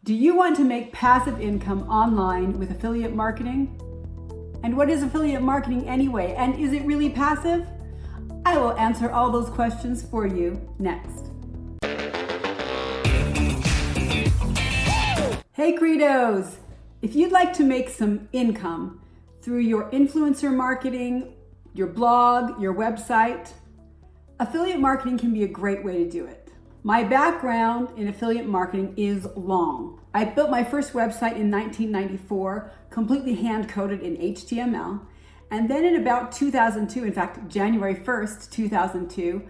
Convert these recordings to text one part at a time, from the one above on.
Do you want to make passive income online with affiliate marketing? And what is affiliate marketing anyway? And is it really passive? I will answer all those questions for you next. Hey Credos! If you'd like to make some income through your influencer marketing, your blog, your website, affiliate marketing can be a great way to do it. My background in affiliate marketing is long. I built my first website in 1994, completely hand-coded in HTML. And then in about 2002, in fact, January 1st, 2002,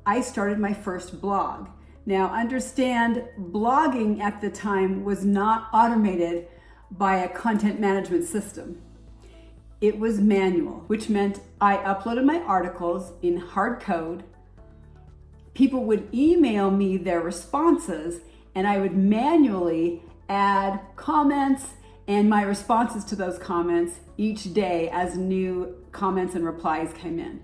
I started my first blog. Now understand, blogging at the time was not automated by a content management system. It was manual, which meant I uploaded my articles in hard code. People would email me their responses, and I would manually add comments and my responses to those comments each day as new comments and replies came in.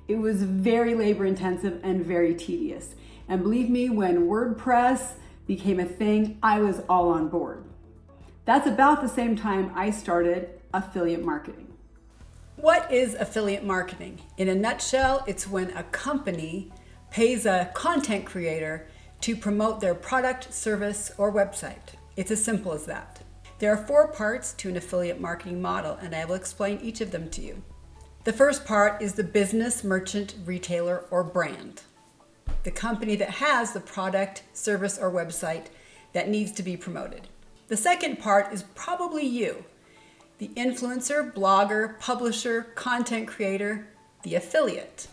It was very labor intensive and very tedious. And believe me, when WordPress became a thing, I was all on board. That's about the same time I started affiliate marketing. What is affiliate marketing? In a nutshell, it's when a company pays a content creator to promote their product, service, or website. It's as simple as that. There are 4 parts to an affiliate marketing model, and I will explain each of them to you. The first part is the business, merchant, retailer, or brand. The company that has the product, service, or website that needs to be promoted. The second part is probably you, the influencer, blogger, publisher, content creator, the affiliate.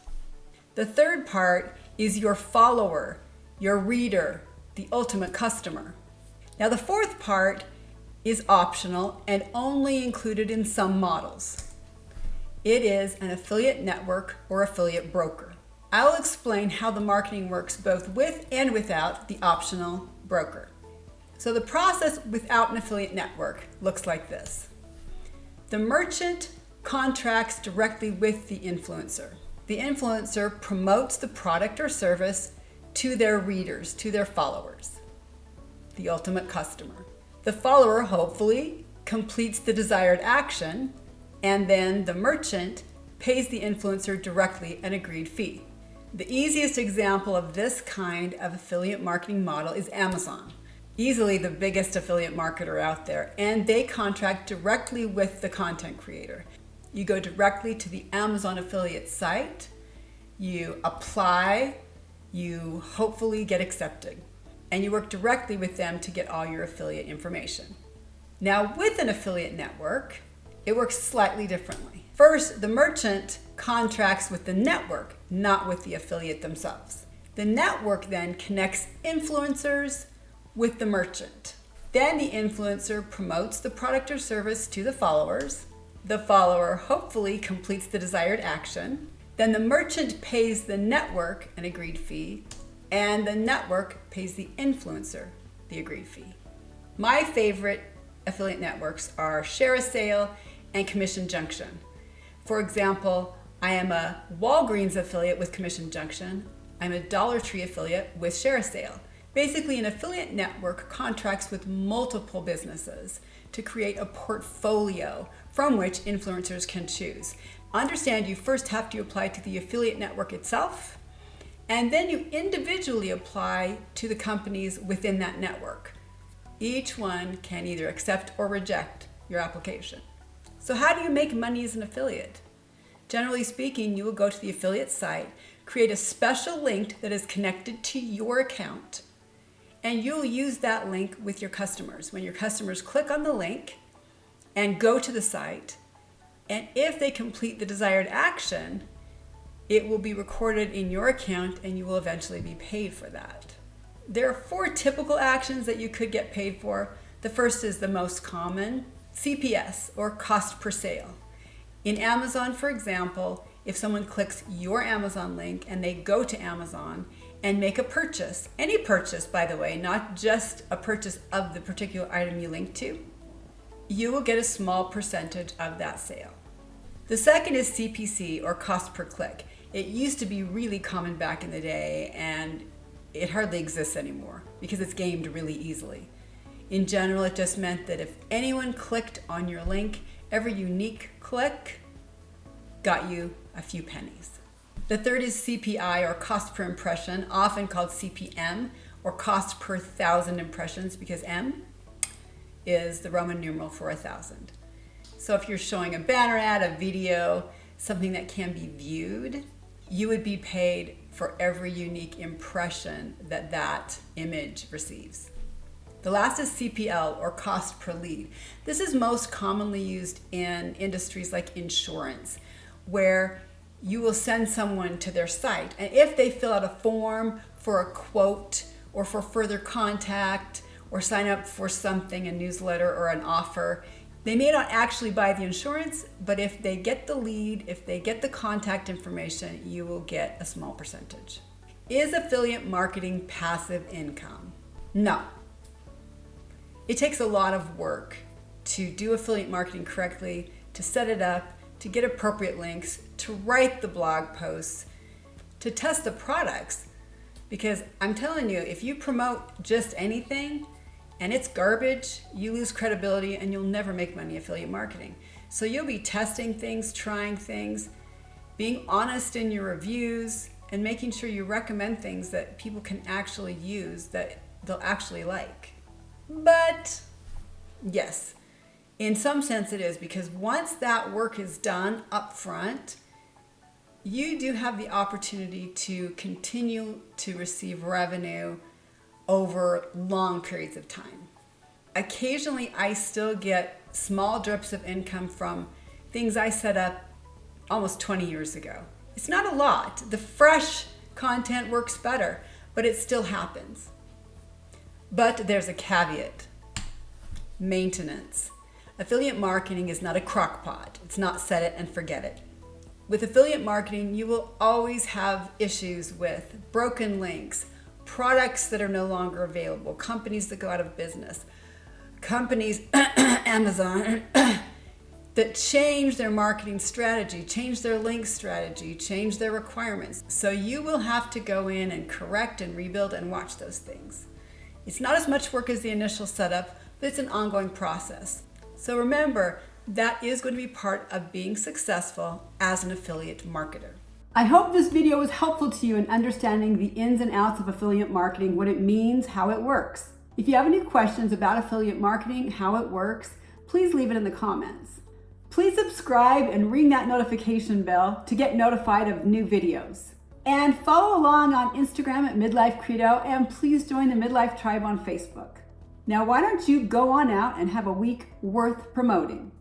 The third part is your follower, your reader, the ultimate customer. Now the fourth part is optional and only included in some models. It is an affiliate network or affiliate broker. I will explain how the marketing works both with and without the optional broker. So the process without an affiliate network looks like this. The merchant contracts directly with the influencer. The influencer promotes the product or service to their readers, to their followers, the ultimate customer. The follower hopefully completes the desired action, and then the merchant pays the influencer directly an agreed fee. The easiest example of this kind of affiliate marketing model is Amazon, easily the biggest affiliate marketer out there, and they contract directly with the content creator. You go directly to the Amazon affiliate site, you apply, you hopefully get accepted, and you work directly with them to get all your affiliate information. Now with an affiliate network, it works slightly differently. First, the merchant contracts with the network, not with the affiliate themselves. The network then connects influencers with the merchant. Then the influencer promotes the product or service to the followers. The follower hopefully completes the desired action. Then the merchant pays the network an agreed fee, and the network pays the influencer the agreed fee. My favorite affiliate networks are Share a Sale and Commission Junction. For example, I am a Walgreens affiliate with Commission Junction. I'm a Dollar Tree affiliate with Share a Sale. Basically, an affiliate network contracts with multiple businesses to create a portfolio from which influencers can choose. Understand, you first have to apply to the affiliate network itself, and then you individually apply to the companies within that network. Each one can either accept or reject your application. So how do you make money as an affiliate? Generally speaking, you will go to the affiliate site, create a special link that is connected to your account, and you'll use that link with your customers. When your customers click on the link and go to the site, and if they complete the desired action, it will be recorded in your account and you will eventually be paid for that. There are 4 typical actions that you could get paid for. The first is the most common, CPS, or cost per sale. In Amazon, for example, if someone clicks your Amazon link and they go to Amazon and make a purchase, any purchase, by the way, not just a purchase of the particular item you link to, you will get a small percentage of that sale. The second is CPC, or cost per click. It used to be really common back in the day, and it hardly exists anymore because it's gamed really easily. In general, it just meant that if anyone clicked on your link, every unique click got you a few pennies. The third is CPI, or cost per impression, often called CPM, or cost per 1,000 impressions, because M is the Roman numeral for 1,000. So if you're showing a banner ad, a video, something that can be viewed, you would be paid for every unique impression that that image receives. The last is CPL, or cost per lead. This is most commonly used in industries like insurance, where you will send someone to their site, and if they fill out a form for a quote or for further contact or sign up for something, a newsletter or an offer, they may not actually buy the insurance, but if they get the lead, if they get the contact information, you will get a small percentage. Is affiliate marketing passive income? No. It takes a lot of work to do affiliate marketing correctly, to set it up, to get appropriate links, to write the blog posts, to test the products. Because I'm telling you, if you promote just anything and it's garbage, you lose credibility and you'll never make money affiliate marketing. So you'll be testing things, trying things, being honest in your reviews, and making sure you recommend things that people can actually use, that they'll actually like. But yes, in some sense it is, because once that work is done up front, you do have the opportunity to continue to receive revenue over long periods of time. Occasionally, I still get small drips of income from things I set up almost 20 years ago. It's not a lot. The fresh content works better, but it still happens. But there's a caveat: maintenance. Affiliate marketing is not a crock pot. It's not set it and forget it. With affiliate marketing, you will always have issues with broken links, products that are no longer available, companies that go out of business, companies, Amazon, that change their marketing strategy, change their link strategy, change their requirements. So you will have to go in and correct and rebuild and watch those things. It's not as much work as the initial setup, but it's an ongoing process. So remember, that is going to be part of being successful as an affiliate marketer. I hope this video was helpful to you in understanding the ins and outs of affiliate marketing, what it means, how it works. If you have any questions about affiliate marketing, how it works, please leave it in the comments. Please subscribe and ring that notification bell to get notified of new videos. And follow along on Instagram at Midlife Credo, and please join the Midlife Tribe on Facebook. Now, why don't you go on out and have a week worth promoting?